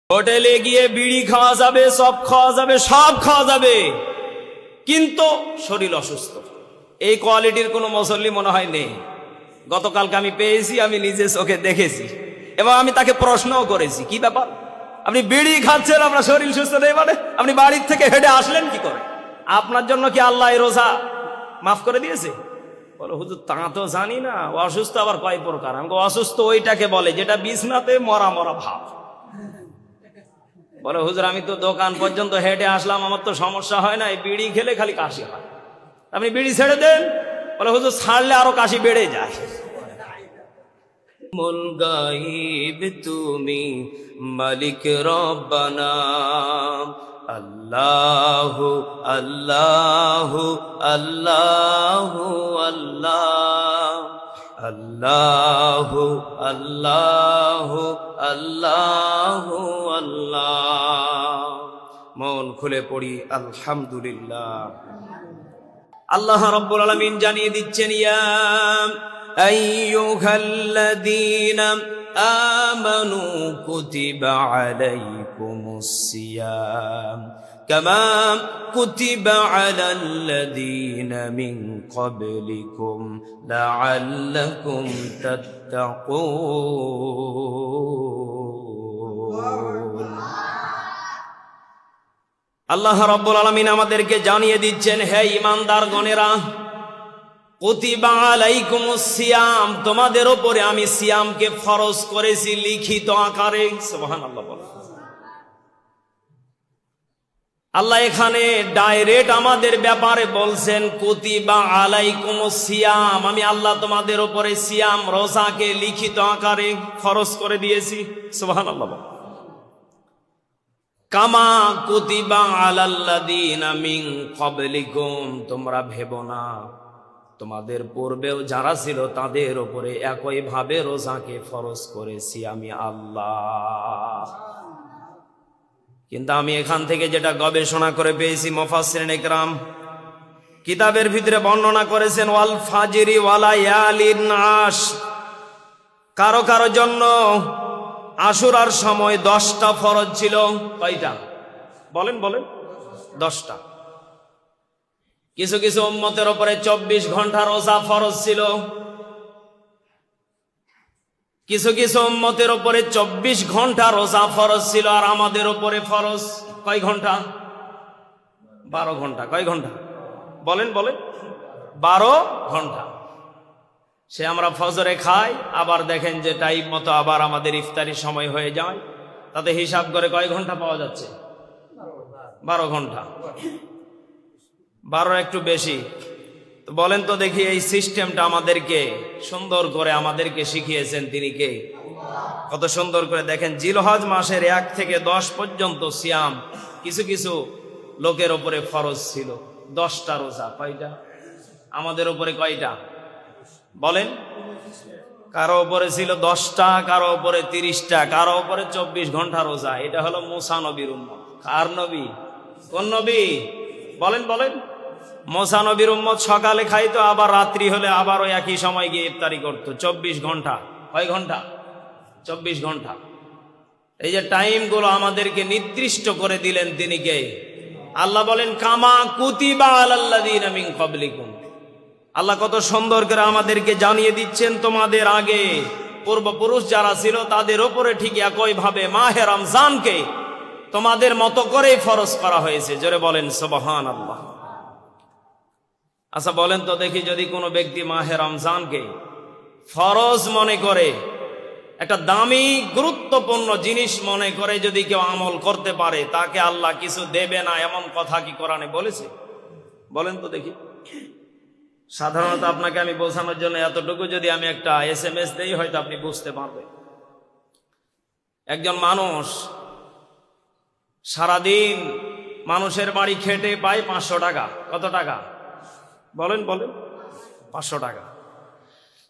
হোটেলে গিয়ে বিড়ি খাওয়া যাবে, সব খাওয়া যাবে, সব খাওয়া যাবে, কিন্তু শরীর অসুস্থ। এই কোয়ালিটির কোনো মুসল্লি মনে হয় নেই। গতকালকে আমি পেয়েছি, আমি নিজে চোখে দেখেছি এবং আমি তাকে প্রশ্নও করেছি, কি ব্যাপার আপনি বিড়ি খাচ্ছেন, আপনার শরীর সুস্থ নেই মানে? আপনি বাড়ির থেকে হেঁটে আসলেন কি করে? আপনার জন্য কি আল্লাহ এই রোজা মাফ করে দিয়েছে? বলো হুজুর তা তো জানি না, অসুস্থ আবার কয় প্রকার। আমি অসুস্থ ওইটাকে বলে যেটা বিছনাতে মরা মরা ভাব। বলে হুজুর আমি তো দোকান পর্যন্ত হেঁটে আসলাম, আমার তো সমস্যা হয় না, এই বিড়ি খেলে খালি কাশি হয়। আপনি বিড়ি ছেড়ে দেন। বলে হুজুর ছাড়লে আরো কাশি বেড়ে যায়। মুল গাইব তুমি মালিক রব্বানা, আল্লাহু আল্লাহু আল্লাহু আল্লাহ, আল্লাহু আল্লাহু আল্লাহু আল্লাহ। মন খুলে পড়ি আলহামদুলিল্লাহ। আল্লাহ রাব্বুল আলামিন জানিয়ে দিচ্ছেন, ইয়া আইয়ুহাল্লাযীনা আমানু কুতিবা আলাইকুমুস সিয়াম কামা কুতিবা আলাল্লাযীনা মিন ক্বাবলিকুম লাআল্লাকুম তাত্তাকুন। আল্লাহ রাব্বুল আলামিন আমাদেরকে জানিয়ে দিচ্ছেন, হে ঈমানদারগণেরা, কুতিবা আলাইকুমুস সিয়াম, তোমাদের উপরে আমি সিয়ামকে ফরজ করেছি লিখিত আকারে। সুবহানাল্লাহ বলেন। আল্লাহ এখানে ডাইরেক্ট আমাদের ব্যাপারে বলছেন, কুতিবা আলাইকুমুস সিয়াম, আমি আল্লাহ তোমাদের উপরে সিয়াম রোজাকে লিখিত আকারে ফরজ করে দিয়েছি। সুবহানাল্লাহ বলেন। কামা কুতিবা আলাল্লাযীনা মিন ক্বাবলিকুম, তোমরা ভেবো না তোমাদের পূর্বেও যারা ছিল তাদের উপরে একই ভাবে রোজাকে ফরজ করেছি আমি আল্লাহ। কিন্তু আমি এখান থেকে যেটা গবেষণা করে পেয়েছি, মুফাসসিরিন ইকরাম কিতাবের ভিতরে বর্ণনা করেছেন, ওয়াল ফাজরি ওয়ালায়ালিন আশ, কারো কারো জন্য আশুরার সময় 10টা ফরজ ছিল। কয়টা বলেন বলেন? 10টা। কিছু কিছু উম্মতের উপরে 24 ঘন্টা রোজা ফরজ ছিল। কিছু কিছু উম্মতের উপরে 24 ঘন্টা রোজা ফরজ ছিল। আর আমাদের উপরে ফরজ কয় ঘন্টা? 12 ঘন্টা। কয় ঘন্টা বলেন বলেন? 12 ঘন্টা। সে আমরা ফজরে খাই, আবার দেখেন যে টাইম মতো আবার আমাদের ইফতারির সময় হয়ে যায়, তাতে হিসাব করে কয় ঘন্টা পাওয়া যাচ্ছে? 12 ঘন্টা। 12 একটু বেশি। তো বলেন তো দেখি, এই সিস্টেমটা আমাদেরকে সুন্দর করে আমাদেরকে শিখিয়েছেন তিনি কে? কত সুন্দর করে দেখেন, জিলহজ মাসের 1 থেকে 10 পর্যন্ত সিয়াম কিছু কিছু লোকের উপরে ফরজ ছিল। 10টা রোজা। কয়টা? আমাদের উপরে কয়টা বলেন? কারো উপরে ছিল 10টা, কারো উপরে 30টা, কারো উপরে 24 ঘন্টা রোজা। এটা হলো মুসা নবীর উম্মত। কার নবী? কোন নবী বলেন বলেন? মুসা নবীর উম্মত সকালে খাইতো, আবার রাত্রি হলে আবার ওই একই সময় গিয়ে ইফতারি করতো। 24 ঘন্টা। কয় ঘন্টা? 24 ঘন্টা। এই যে টাইম গুলো আমাদেরকে নির্দিষ্ট করে দিলেন তিনি কে? আল্লাহ বলেন, কামা কুতিবা আলাল্লাযীনা মিন ক্বাবলিকুম। আল্লাহ কত সুন্দর করে আমাদেরকে জানিয়ে দিচ্ছেন, তোমাদের আগে পূর্বপুরুষ যারা ছিল তাদের উপরে ঠিক একই ভাবে মাহে রমজানকে তোমাদের মতো করেই ফরজ করা হয়েছে। জোরে বলেন সুবহানাল্লাহ। আচ্ছা বলেন তো দেখি, যদি কোনো ব্যক্তি মাহে রমজানকে ফরজ মনে করে, একটা দামি গুরুত্বপূর্ণ জিনিস মনে করে যদি কেউ আমল করতে পারে, তাকে আল্লাহ কিছু দেবে না, এমন কথা কি কোরআনে বলেছে? বলেন তো দেখি। সাধারণত আপনাকে আমি বোঝানোর জন্য এতটুকু যদি আমি একটা SMS দেই, হয়তো আপনি বুঝতে পারবেন। একজন মানুষ সারাদিন মানুষের বাড়ি খেটে পায় 500 টাকা। কত টাকা বলেন বলেন? 500 টাকা।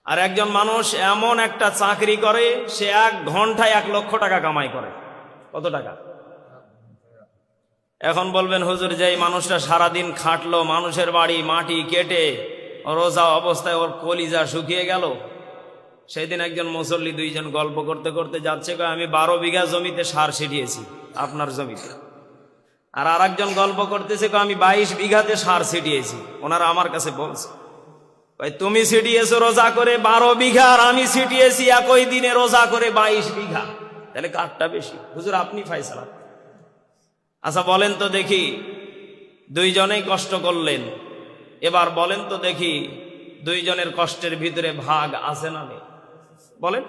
আর একজন মানুষ এমন একটা চাকরি করে, সে 1 ঘন্টায় 1 লক্ষ টাকা কামাই করে। কত টাকা? এখন বলবেন, হুজুর যেই মানুষটা সারাদিন খাটলো, মানুষের বাড়ি মাটি কেটে, রোজা অবস্থায় ওর কলিজা শুকিয়ে গেল, সেই দিন একজন মুসল্লি দুইজন গল্প করতে করতে যাচ্ছে, কয় আমি 12 বিঘা জমিতে সার ছিটিয়েছি আপনার জমিতে। আর আরেকজন গল্প করতেছে, কয় আমি 22 বিঘাতে সার ছিটিয়েছি। ওনারা আমার কাছে বলছে, কয় তুমি ছিটিয়েছো রোজা করে 12 বিঘা, আর আমি ছিটিয়েছি একই দিনে রোজা করে 22 বিঘা। তাহলে কারটা বেশি? হুজুর আপনি ফায়সালা। আচ্ছা বলেন তো দেখি, দুইজনেই কষ্ট করলেন, এবার বলেন তো দেখি দুইজনের কষ্টের ভিতরে ভাগ আছে না নেই? বলেন।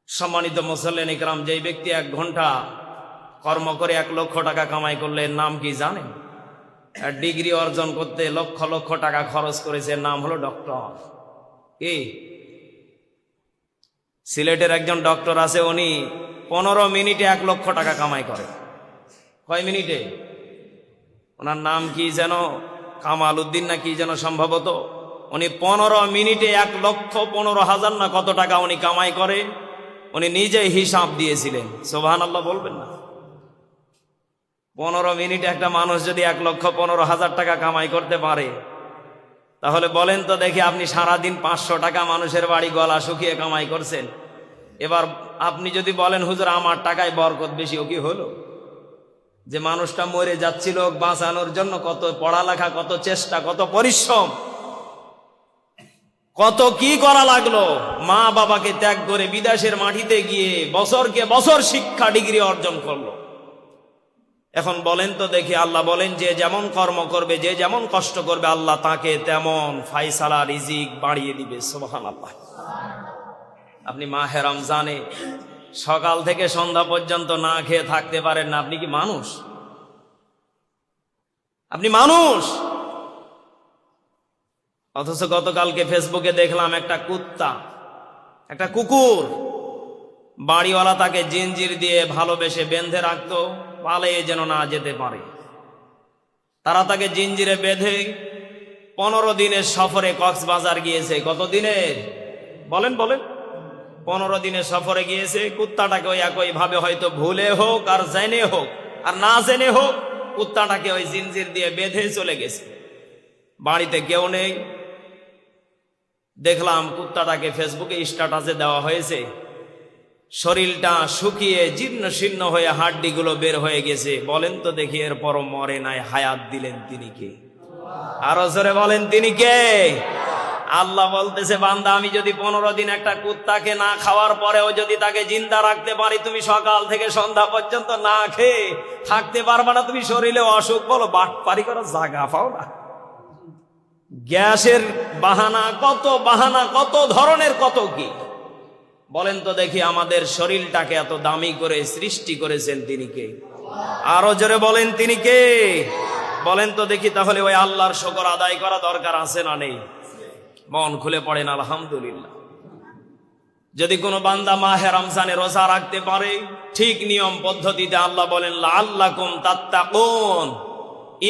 সম্মানিত মুসল্লিন ইকরাম, যেই ব্যক্তি 1 ঘন্টা কর্ম করে 1 লক্ষ টাকা কামাই করলেন, নাম কি জানেন? আর ডিগ্রি অর্জন করতে লক্ষ লক্ষ টাকা খরচ করেছে, নাম হলো ডক্টর। কি? সিলেটের একজন ডক্টর আছে, উনি 15 মিনিটে 1 লক্ষ টাকা কামাই করে। কয় মিনিটে? ওনার নাম কি যেন, কামাল উদ্দিন না কি যেন সম্ভবত। উনি 15 মিনিটে 1,15,000 না কত টাকা উনি কামাই করে, উনি নিজে হিসাব দিয়েছিলেন। সুবহানাল্লাহ বলবেন না? 15 মিনিটে একটা মানুষ যদি 1,15,000 টাকা কামাই করতে পারে, তাহলে বলেন তো দেখি আপনি সারাদিন 500 টাকা মানুষের বাড়ি গলা শুকিয়ে কামাই করছেন। এবার আপনি যদি বলেন হুজুর আমার টাকায় বরকত বেশি, ও কি হলো? যে মানুষটা মরে যাচ্ছিল বাঁচানোর জন্য কত পড়ালেখা, কত চেষ্টা, কত পরিশ্রম, কত কি করা লাগলো, মা বাবাকে ত্যাগ করে বিদেশের মাটিতে গিয়ে বছরকে বছর শিক্ষা ডিগ্রি অর্জন করলো। এখন বলেন তো দেখি, আল্লাহ বলেন যে যেমন কর্ম করবে, যে যেমন কষ্ট করবে, আল্লাহ তাকে তেমন ফায়সালা রিজিক বাড়িয়ে দিবে। সুবহানাল্লাহ। আপনি মাহে রমজানে সকাল থেকে সন্ধ্যা পর্যন্ত না খেয়ে থাকতে পারেন না, আপনি কি মানুষ? আপনি মানুষ? অথচ গতকালকে ফেসবুকে দেখলাম একটা কুত্তা, একটা কুকুর, বাড়িওয়ালা তাকে জিঞ্জির দিয়ে ভালোবেসে বেঁধে রাখতো, পালিয়ে যেন না যেতে পারে। তারা তাকে জিঞ্জিরে বেঁধে 15 দিনের সফরে কক্সবাজার গিয়েছে। কত দিনের? বলেন বলেন। 15 দিনের সফরে গিয়েছে। কুত্তাটাকে ওই একই ভাবে হয়তো ভুলে হোক আর জেনে হোক আর না জেনে হোক, কুত্তাটাকে ওই জিঞ্জির দিয়ে বেঁধে চলে গেছে। বাড়িতে কেউ নেই। দেখলাম কুত্তাটাকে ফেসবুকে স্ট্যাটাসে দেওয়া হয়েছে, শরীরটা শুকিয়ে জীর্ণ শীর্ণ হয়ে হাড্ডিগুলো বের হয়ে গেছে। বলেন তো দেখি, এরপরও মরে নাই, হায়াত দিলেন তিনি কে? আরো জোরে বলেন, তিনি কে? আল্লাহ বলতেছে, বান্দা আমি যদি 15 দিন একটা কুত্তাকে না খাওয়ার পরেও যদি তাকে জিন্দা রাখতে পারি, তুমি সকাল থেকে সন্ধ্যা পর্যন্ত না খেয়ে থাকতে পারবা না। তুমি শরীরে অসুখ বলো, বাটপারি করার জায়গা পাও না। গ্যাসের বাহানা, কত ধরনের কত কি। বলেন তো দেখি, আমাদের শরীরটাকে এত দামি করে সৃষ্টি করেছেন তিনি কে? আরো জোরে বলেন, তিনি কে? বলেন তো দেখি, তাহলে ওই আল্লাহর শুকর আদায় করা দরকার আছে না নেই? মন খুলে পড়েন আলহামদুলিল্লাহ। যদি কোনো বান্দা মাহে রমজানে রোজা রাখতে পারে ঠিক নিয়ম পদ্ধতিতে, আল্লাহ বলেন লাআল্লাকুম তাত্তাকুন,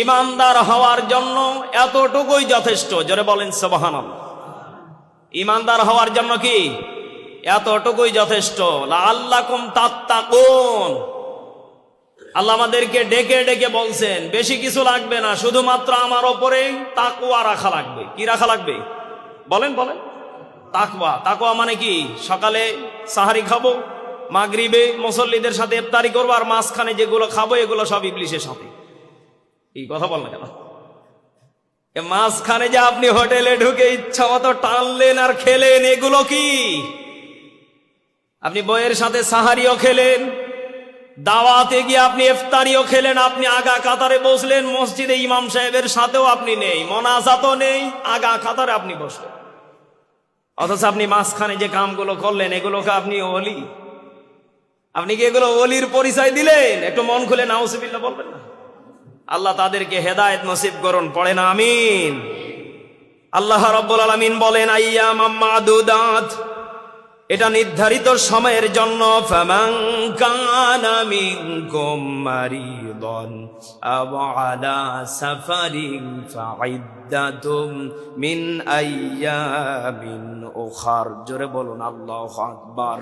ঈমানদার হওয়ার জন্য এতটুকুই যথেষ্ট। জোরে বলেন সুবহানাল্লাহ। ঈমানদার হওয়ার জন্য কি এতটুকুই যথেষ্ট? লাআল্লাকুম তাত্তাকুন। আল্লাহ আমাদেরকে ডেকে ডেকে বলছেন বেশি কিছু লাগবে না, শুধুমাত্র আমার ওপরে তাকওয়া রাখা লাগবে। কি রাখা লাগবে? বলেন বলেন। তাকওয়া। তাকওয়া মানে কি? সকালে সাহারি খাবো, মাগরিবে মুসল্লিদের সাথে ইফতারি করবো, আর মাঝখানে যেগুলো খাবো এগুলো সব ইবলিশের সাথে। এই কথা বল না কেন? মাঝখানে যে আপনি হোটেলে ঢুকে ইচ্ছা মতো টানলেন আর খেলেন, এগুলো কি? আপনি বইয়ের সাথে সাহারিও খেলেন, দাওয়াতে গিয়ে আপনি ইফতারিও খেলেন, আপনি আগা কাতারে বসলেন, মসজিদে ইমাম সাহেবের সাথেও আপনি নেই, মোনাজাতও নেই, আগা কাতারে আপনি বসলেন। অথচ আপনি মাঝখানে যে কামগুলো করলেন, এগুলোকে আপনি ওলি? আপনি কি এগুলো ওলির পরিচয় দিলেন? একটু মন খুলে নাউজুবিল্লাহ বলবেন না? আল্লাহ তাদেরকে হেদায়েত নসিব করুন, পড়েন আমিন। আল্লাহ রাব্বুল আলামিন বলেন আইয়ামাম মাদুদাত, এটা নির্ধারিত সময়ের জন্য। ফামান কানা মিনকুম মারিদান আও আলা সাফারিন ফাইদ্দাতুম মিন আইয়ামিন উখার। জোরে বলুন আল্লাহু আকবার।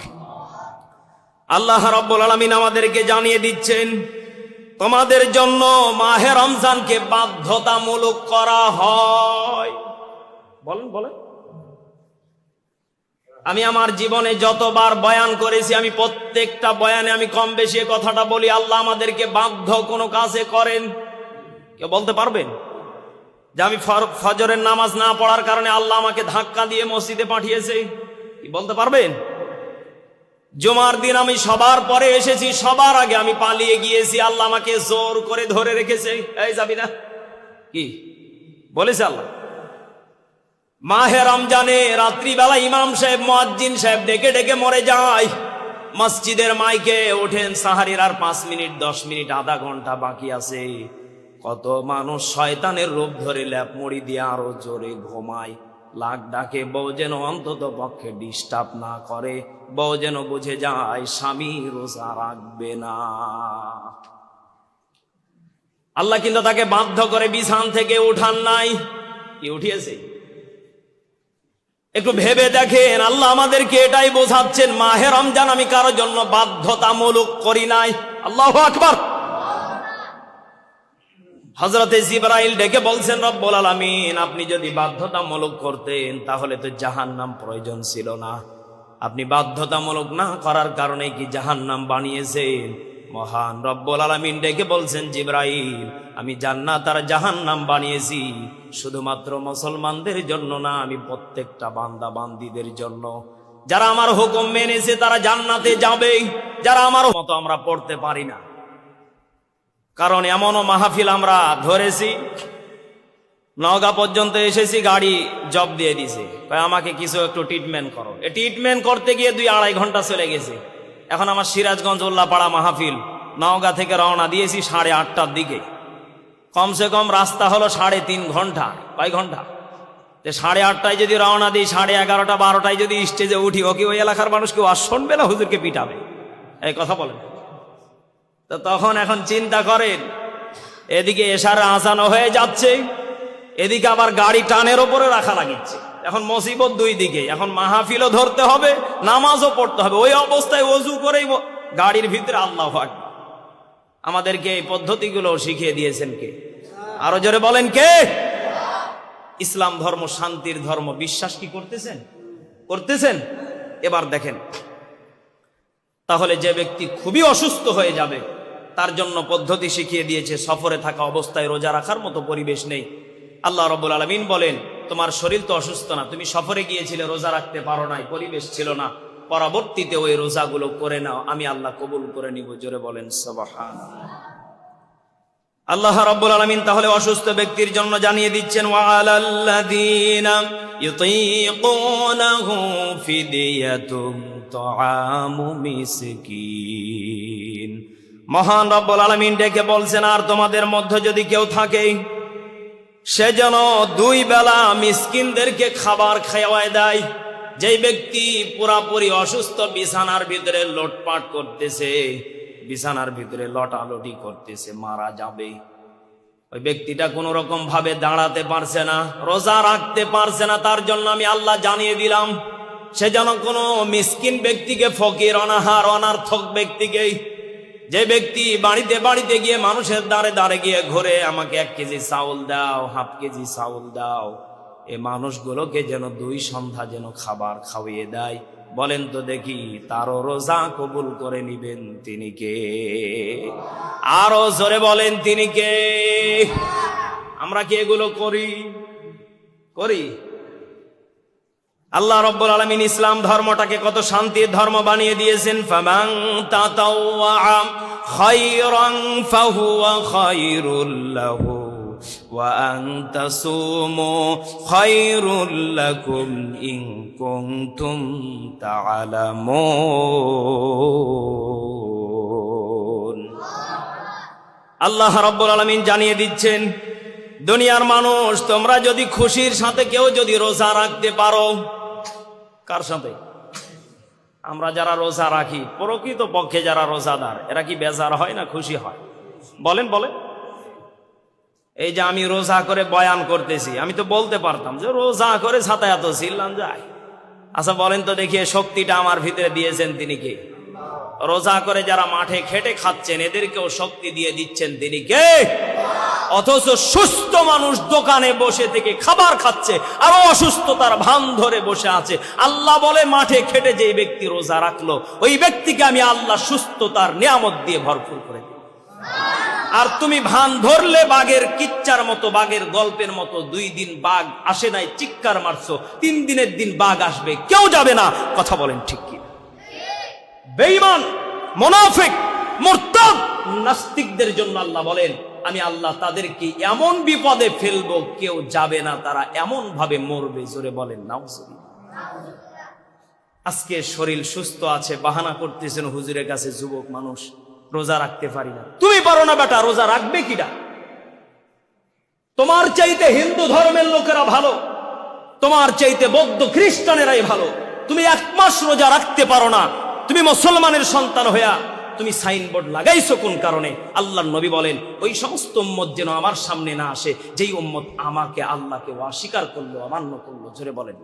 আল্লাহ রাব্বুল আলামিন আমাদেরকে জানিয়ে দিচ্ছেন, তোমাদের জন্য মাহে রমজানকে বাধ্যতামূলক করা হয়। বলেন বলেন। আমি আমার জীবনে যতবার বয়ান করেছি, আমি প্রত্যেকটা বয়ানে আমি কম বেশি এ কথাটা বলি, আল্লাহ আমাদেরকে বাধ্য কোনো কাজে করেন? কেউ বলতে পারবেন যে আমি ফজরের নামাজ না পড়ার কারণে আল্লাহ আমাকে ধাক্কা দিয়ে মসজিদে পাঠিয়েছে? কি বলতে পারবেন? জুমার দিন আমি সবার পরে এসেছি, সবার আগে আমি পালিয়ে গিয়েছি, আল্লাহ আমাকে জোর করে ধরে রেখেছে, এই যাবি না, কি বলেছে আল্লাহ? মাহে রমজানে রাত্রিবেলা ইমাম সাহেব মুয়াজ্জিন সাহেব ডেকে ডেকে মরে যায়, মসজিদের মাইকে ওঠেন, সাহারির আর 5 মিনিট 10 মিনিট আধা ঘন্টা বাকি আছে, কত মানুষ শয়তানের রূপ ধরে ল্যাপ মুড়ি দিয়ে আরো জোরে ঘুমায়, লাখ ডাকে, বউ যেন অন্তত পক্ষে ডিস্টার্ব না করে, বউ যেন বুঝে যায় স্বামী রোজা রাখবে না। আল্লাহ কিন্তু তাকে বাধ্য করে বিছান থেকে উঠান নাই, কি উঠিয়েছে? একটু ভেবে দেখেন, আল্লাহ আমাদেরকে এটাই বোঝাচ্ছেন, মাহে রমজান আমি কারোর জন্য বাধ্যতামূলক করি নাই। আল্লাহু আকবার। হযরতে জিবরাইল ডেকে বলছেন, রব্বুল আলামিন আপনি যদি বাধ্যতামূলক করতেন তাহলে তো জাহান্নাম প্রয়োজন ছিল না, আপনি বাধ্যতামূলক না করার কারণে কি জাহান্নাম বানিয়েছেন? মহান রব্বুল আলামিন ডেকে বলছেন, জিবরাইল আমি জান্নাত আর জাহান্নাম বানিয়েছি শুধুমাত্র মুসলমানদের জন্য না, আমি প্রত্যেকটা বান্দা বান্দীদের জন্য। যারা আমার হুকুম মেনেছে তারা জান্নাতে যাবে, যারা আমার মতো আমরা পড়তে পারি না। কারণ এমনও মাহফিল আমরা ধরেছি, নওগাঁ পর্যন্ত এসেছি, গাড়ি জব দিয়ে দিছে, আমাকে কিছু একটু ট্রিটমেন্ট করো। এই ট্রিটমেন্ট করতে গিয়ে 2-2.5 ঘন্টা চলে গেছে। এখন আমার সিরাজগঞ্জ উল্লাপাড়া মাহফিল, নওগাঁ থেকে রওনা দিয়েছি 8:30টার দিকে, কমসে কম রাস্তা হলো 3.5 ঘন্টা। কয় ঘন্টা? 8:30টায় যদি রওনা দিই, 11:30 12টায় যদি স্টেজে উঠি, ওকে ওই এলাকার মানুষ কেউ আর শুনবে না, হুজুরকে পিটাবে, এই কথা বলেন। তো তখন এখন চিন্তা করেন, এদিকে এশার আজানও হয়ে যাচ্ছে, এদিকে আবার গাড়ি টানের ওপরে রাখা লাগিচ্ছে, এখন মুসিবত 2 দিকে, এখন মাহফিলও ধরতে হবে, নামাজও পড়তে হবে, ওই অবস্থায় ওযু করেই গাড়ির ভিতরে আল্লাহু আকবার। আমাদেরকে এই পদ্ধতিগুলো শিখিয়ে দিয়েছেন কে? আরো জোরে বলেন কে? ইসলাম ধর্ম শান্তির ধর্ম, বিশ্বাস কি করতেছেন? করতেছেন? এবার দেখেন, তাহলে যে ব্যক্তি খুবই অসুস্থ হয়ে যাবে তার জন্য পদ্ধতি শিখিয়ে দিয়েছে, সফরে থাকা অবস্থায় রোজা রাখার মতো পরিবেশ নেই। আল্লাহ রাব্বুল আলামিন বলেন, তোমার শরীর তো অসুস্থ না, তুমি সফরে গিয়েছিলে, রোজা রাখতে পারো নাই, পরিবেশ ছিল না, পরবর্তীতে ওই রোজাগুলো করে নাও, আমি আল্লাহ কবুল করে নিব। জোরে বলেন সুবহানাল্লাহ। আল্লাহ রাব্বুল আলামিন তাহলে অসুস্থ ব্যক্তির জন্য জানিয়ে দিচ্ছেন, ওয়া আলাল্লাযীনা ইউতীকুনাহু ফিদিয়াতুন তুআমু মিসকিন। মহান রব্বুল আলামিন ডেকে বলছেন, আর তোমাদের মধ্যে যদি কেউ থাকে সে যেন 2 বেলা মিসকিনদেরকে খাবার খাওয়ায় দেয়। যেই ব্যক্তি পুরাপুরি অসুস্থ, বিছানার ভিতরে লোটপাট করতেছে, বিছানার ভিতরে লটালটি করতেছে, মারা যাবে, ওই ব্যক্তিটা কোনো রকম ভাবে দাঁড়াতে পারছে না, রোজা রাখতে পারছে না, তার জন্য আমি আল্লাহ জানিয়ে দিলাম সে যেন কোনো মিসকিন ব্যক্তিকে, ফকির অনাহার অনার্থক ব্যক্তিকে, যে ব্যক্তি বাড়িতে বাড়িতে গিয়ে মানুষের দ্বারে দ্বারে গিয়ে ঘুরে, আমাকে 1 কেজি চাউল দাও, হাফ কেজি চাউল দাও, এই মানুষগুলোকে যেন 2 সন্ধ্যা যেন খাবার খাওয়িয়ে দেয়। বলেন তো দেখি, তারও রোজা কবুল করে নিবেন তিনি কে? আরো জোরে বলেন, তিনি কে? আমরা কি এগুলো করি? আল্লাহ রাব্বুল আলামিন ইসলাম ধর্মটাকে কত শান্তির ধর্ম বানিয়ে দিয়েছেন। ফামান তাতাওয়া খায়রান ফাহুয়া খায়রুল লাহু ওয়া আন তাসুমু খায়রুল লাকুম ইন কুনতুম তা'লামুন। আল্লাহ রাব্বুল আলামিন জানিয়ে দিচ্ছেন, দুনিয়ার মানুষ, তোমরা যদি খুশির সাথে কেউ যদি রোজা রাখতে পারো, কার সাথে? আমরা যারা রোজা রাখি, প্রকৃত পক্ষে যারা রোজাদার, এরা কি বেজার হয় না খুশি হয়? বলেন। এই যে আমি রোজা করে বয়ান করতেছি, আমি তো বলতে পারতাম যে রোজা করে ছাতা এত ছিলাম যায়। আচ্ছা বলেন তো দেখি, শক্তিটা আমার ভিতরে দিয়েছেন তিনি কে? রোজা করে যারা মাঠে খেটে খাচ্ছেন এদেরকেও শক্তি দিয়ে দিচ্ছেন তিনি কে? অথচ সুস্থ মানুষ দোকানে বসে থেকে খাবার খাচ্ছে আর অসুস্থতার ভান ধরে বসে আছে। আল্লাহ বলে মাঠে খেটে যে ব্যক্তি রোজা রাখলো ওই ব্যক্তিকে আমি আল্লাহ সুস্থতার নিয়ামত দিয়ে ভরপুর করে দিই। আর তুমি ভান ধরলে বাঘের কিচ্চার মতো, বাঘের গল্পের মতো, 2 দিন বাঘ আসে নাই চিৎকার মারছো, 3 দিনের দিন বাঘ আসবে, কেউ যাবে না। কথা বলেন ঠিক কি? বেঈমান, মুনাফিক, মুরতাদ, নাস্তিকদের জন্য আল্লাহ বলেন আমি আল্লাহ তাদেরকে এমন বিপদে ফেলবো কেউ যাবে না, তারা এমন ভাবে মরবে। জোরে বলেন নাউজুবিল্লাহ। আজকে শরীর সুস্থ আছে, বাহানা করতেছেন হুজুরের কাছে, যুবক মানুষ রোজা রাখতে পারি না। তুমি পারো না বেটা, রোজা রাখবে কিনা? তোমার চাইতে হিন্দু ধর্মের লোকেরা ভালো, তোমার চাইতে বৌদ্ধ খ্রিস্টানেরাই ভালো। তুমি 1 মাস রোজা রাখতে পারো না, তুমি মুসলমানের সন্তান হইয়া তুমি সাইনবোর্ড লাগাইছো কোন কারণে? আল্লাহর নবী বলেন ওই সমস্ত উম্মত যেন আমার সামনে না আসে যেই উম্মত আমাকে আল্লাহকে অস্বীকার করলো, অমান্য করলো। জোরে বলেন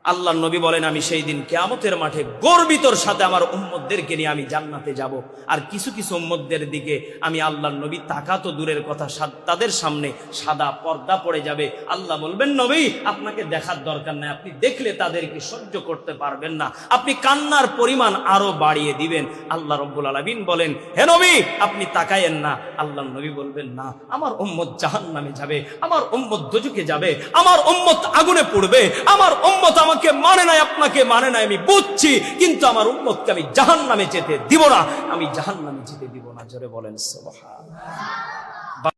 আল্লাহর নবী বলেন আমি সেই দিন কিয়ামতের মাঠে গর্বিতর সাথে আমার উম্মতদেরকে নিয়ে আমি জান্নাতে যাব। আর কিছু কিছু উম্মতদের দিকে আমি আল্লাহর নবী তাকাতো দূরের কথা, তাদের সামনে সাদা পর্দা পড়ে যাবে। আল্লাহ বলবেন নবী আপনাকে দেখার দরকার নাই, আপনি দেখলে তাদেরকে সহ্য করতে পারবেন না, আপনি কান্নার পরিমাণ আরো বাড়িয়ে দিবেন। আল্লাহ রাব্বুল আলামিন বলেন হে নবী আপনি তাকায়েন না। আল্লাহর নবী বলবেন না, আমার উম্মত জাহান্নামে যাবে, আমার উম্মত দোজখে যাবে, আমার উম্মত আগুনে পড়বে, আমার উম্মত আমাকে মানে নাই, আপনাকে মানে নাই, আমি বুঝছি, কিন্তু আমার উম্মতকে আমি জাহান্নামে যেতে দিব না, আমি জাহান্নামে যেতে দিব না। জোরে বলেন সুবহানাল্লাহ।